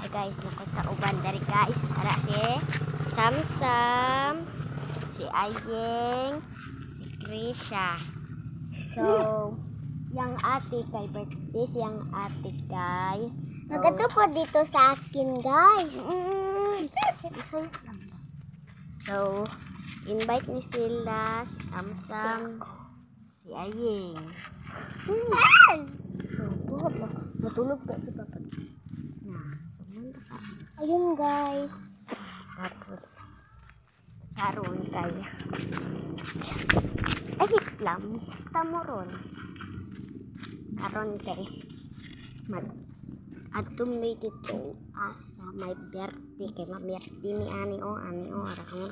Ay guys, nakatauban dari guys. Ara si Samsam, si Ayeng, si Krisha. So, yang ate kay birthday yang ate guys. So, Nagatupo dito sa akin, guys. So, invite ni sila, si Samsam, si Ayeng. So, buhat mo. Matulog ka si Papa. Nah, sumanda ka. Ayun, guys. Tapos, karoon kaya. Ay, lang. Basta mo ron. Karoon kay. Atum may dito asa may birthday kay mamirti ni ani o araw.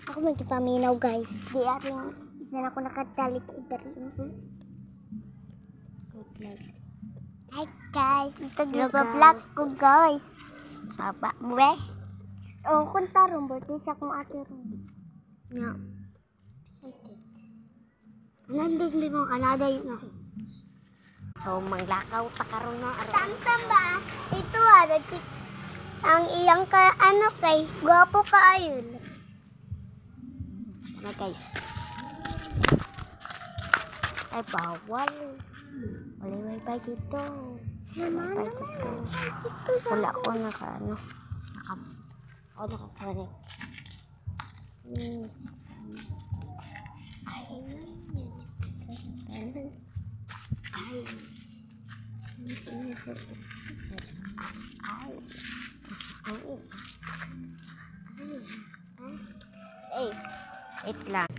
Ako magpaminaw, guys. Di aring isa na ako nakatalik dari. Hi, guys. Ito vlog ko, guys. Saba mo be? Oh, kunta ron. Birthday sa akong ate ron. Nya. Excited. Nandig di mo kanada yun. So, manglakaw ta karon na araw. Samsam ba? Ito ang iyang kay gwapo ka ayun. Ano guys? Ay, bawal. Wala wifi dito. Naman, Wifi dito. Ito sa Wala ko naka-connect. Wait lang.